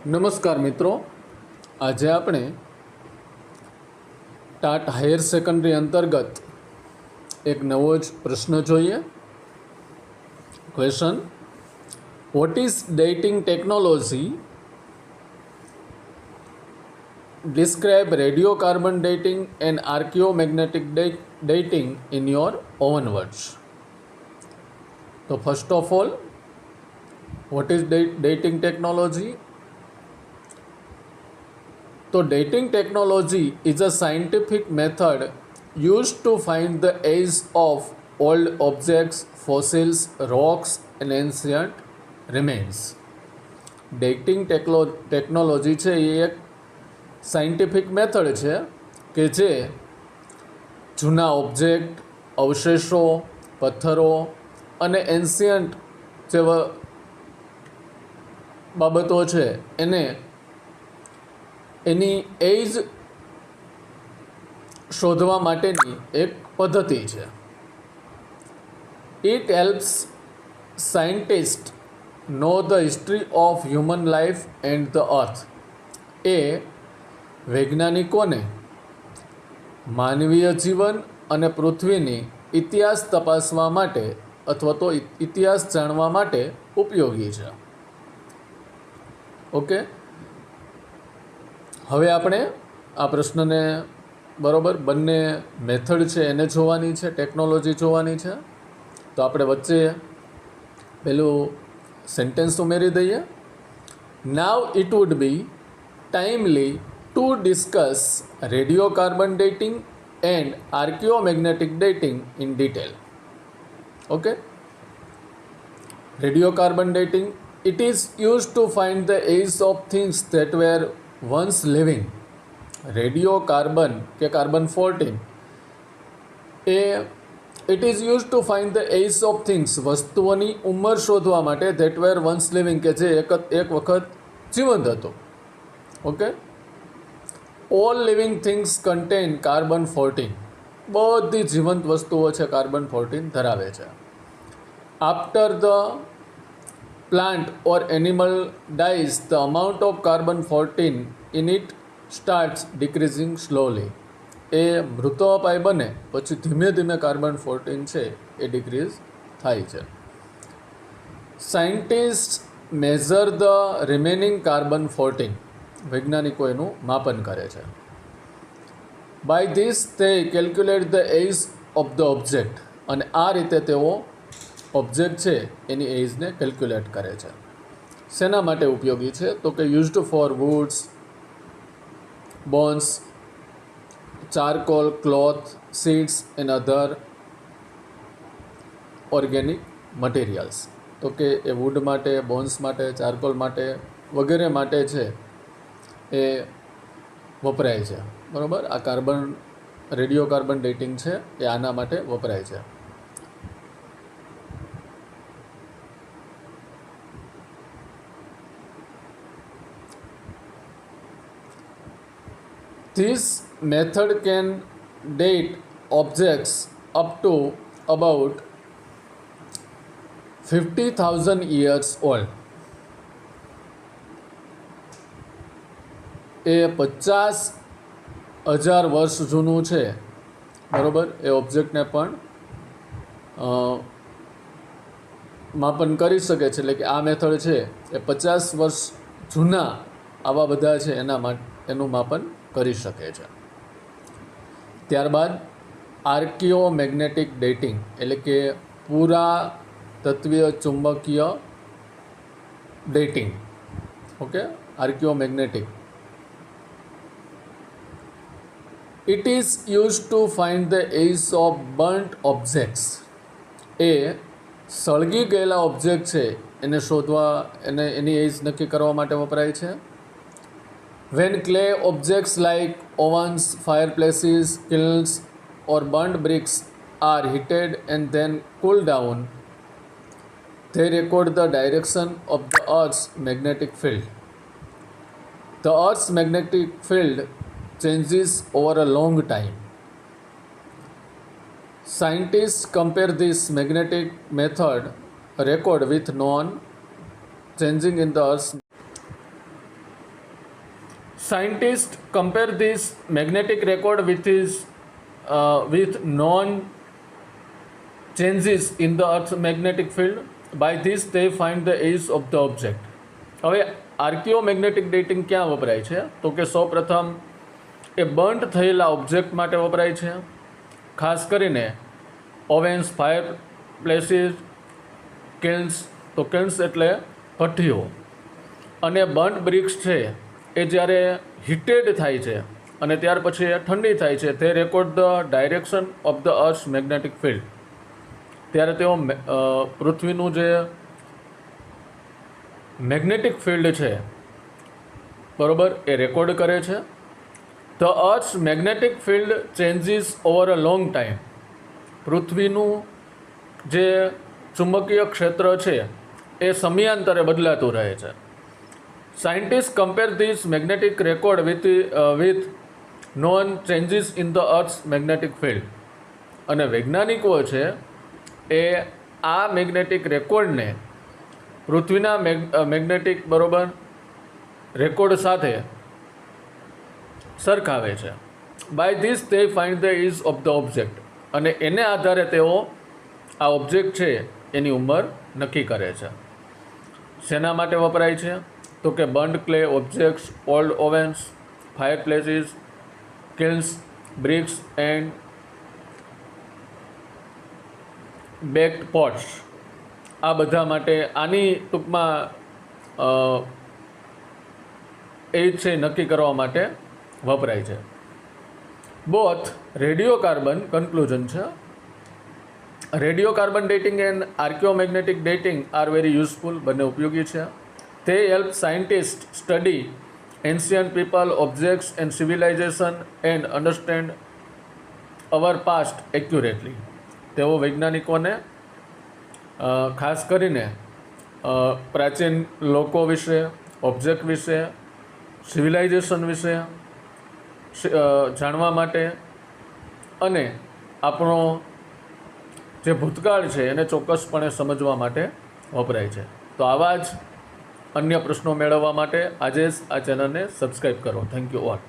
નમસ્કાર મિત્રો, આજે આપણે ટાટ હાયર સેકન્ડરી અંતર્ગત એક નવો જ પ્રશ્ન જોઈએ. Question: what is dating technology? Describe radiocarbon dating and archaeomagnetic dating in your own words. તો first of all, what is dating technology? So dating technology is a scientific method used to find the age of old objects, fossils, rocks and ancient remains. Dating technology છે એ એક scientific method છે કે જે જૂના object, અવશેષો, પથ્થરો અને ancient જેવા બાબતો છે એને એની એજ શોધવા માટેની એક પદ્ધતિ છે. It helps scientist know the history of human life and the earth. એ વૈજ્ઞાનિકોને માનવીય જીવન અને પૃથ્વીની ઇતિહાસ તપાસવા માટે અથવા તો ઇતિહાસ જાણવા માટે ઉપયોગી છે. ઓકે, હવે આપણે આ પ્રશ્નને બરાબર બંને મેથડ છે એને જોવાની છે, ટેકનોલોજી જોવાની છે. તો આપણે વચ્ચે પેલું સેન્ટેન્સ ઉમેરી દઈએ. Now it would be timely to discuss radiocarbon dating and archaeomagnetic dating in detail. Okay, radiocarbon dating, it is use to find the age of things that were once living. Radiocarbon કે કાર્બન-14 એ it is use to find the age of things, વસ્તુઓની ઉંમર શોધવા માટે, that were once living કે જે એક વખત જીવંત હતો. Okay, all living things contain કાર્બન-14. બધી જીવંત વસ્તુઓ છે કાર્બન-14 ધરાવે છે. After the plant or animal dies, the amount of carbon-14 in it starts decreasing slowly. એ મૃતોપાય બને પછી ધીમે ધીમે કાર્બન-14 છે એ ડિક્રીઝ થાય છે. સાયન્ટિસ્ટ મેઝર ધ રિમેનિંગ કાર્બન-14. વૈજ્ઞાનિકો એનું માપન કરે છે. બાય ધીસ તે calculate the age of the object. અને આ રીતે તેઓ ઓબ્જેક્ટ છે એની એજને કેલ્ક્યુલેટ કરે છે. શેના માટે ઉપયોગી છે? તો કે used four woods, bones, charcoal, cloth, seeds and other organic materials. તો કે એ વુડ માટે, બોન્સ માટે, ચારકોલ માટે વગેરે માટે છે એ વપરાય છે. બરાબર, આ રેડિયોકાર્બન ડેટિંગ છે એ આના માટે વપરાય છે. This method can date objects up to about 50,000 years old. એ 50,000 વર્ષ જૂનું છે. બરાબર, એ ઓબ્જેક્ટને પણ માપન કરી શકે છે. એટલે કે આ મેથડ છે એ 50 વર્ષ જૂના આવા બધા છે એનું માપન કરી શકે છે. ત્યારબાદ આર્કિયોમેગ્નેટિક ડેટિંગ એટલે કે પૂરા તત્વીય ચુંબકીય dating. Okay, archaeomagnetic, it is use to find the age of burnt objects. એ સળગી ગયેલા ઓબ્જેક્ટ છે એને શોધવા, એની એજ નક્કી કરવા માટે વપરાય છે. When clay objects like ovens, fireplaces, kilns or burnt bricks are heated and then cooled down, they record the direction of the Earth's magnetic field. The Earth's magnetic field changes over a long time. Scientists compare this magnetic method record with known changing in the Earth's scientists compare this magnetic record with known changes in the Earth's magnetic field. By this they find the age of the object. હવે આર્કિયોમેગ્નેટિક dating ક્યાં વપરાય છે? તો કે સૌપ્રથમ એ બર્ન્ટ થયેલા object માટે વપરાય છે, ખાસ કરીને ઓવેન્સ, ફાયર પ્લેસીસ, કિલ્ન્સ. તો કિલ્ન્સ એટલે ભઠ્ઠીઓ. અને બર્ન્ટ બ્રિક્સ છે એ જ્યારે હીટેડ થાય છે અને ત્યાર પછી એ ઠંડી થાય છે, તે record the direction of the earth's magnetic field. ત્યારે તેઓ પૃથ્વીનું જે મેગ્નેટિક ફિલ્ડ છે બરાબર એ રેકોર્ડ કરે છે. The earth's magnetic field changes over a long time. પૃથ્વીનું જે ચુંબકીય ક્ષેત્ર છે એ સમયાંતરે બદલાતું રહે છે. Scientist compare this magnetic record with known changes in the earth's magnetic field. અને વૈજ્ઞાનિકો છે એ આ મેગ્નેટિક રેકોર્ડને પૃથ્વીના મેગ્નેટિક બરોબર રેકોર્ડ સાથે સરખાવે છે. By this they find the age of the object. અને એને આધારે તેઓ આ ઓબ્જેક્ટ છે એની ઉંમર નક્કી કરે છે. શેના માટે વપરાય છે? તો કે burned clay objects, old ovens, fireplaces, kilns, bricks and baked pots. આ બધા માટે આની ટૂંકમાં એજ છે નક્કી કરવા માટે વપરાય છે. બોથ રેડિયોકાર્બન કન્ક્લુઝન છે. Radiocarbon dating and archaeomagnetic dating are very useful. બંને ઉપયોગી છે. તે help scientist study ancient people, objects and civilisation and understand our past accurately. તેઓ વૈજ્ઞાનિકોને ખાસ કરીને પ્રાચીન લોકો વિશે, ઓબ્જેક્ટ વિશે, સિવિલાઇઝેશન વિશે જાણવા માટે અને આપણો જે ભૂતકાળ છે એને ચોક્કસપણે સમજવા માટે વપરાય છે. તો આવા જ અન્ય પ્રશ્નો મેળવવા માટે આજે જ આ ચેનલને સબસ્ક્રાઈબ કરો. Thank you all.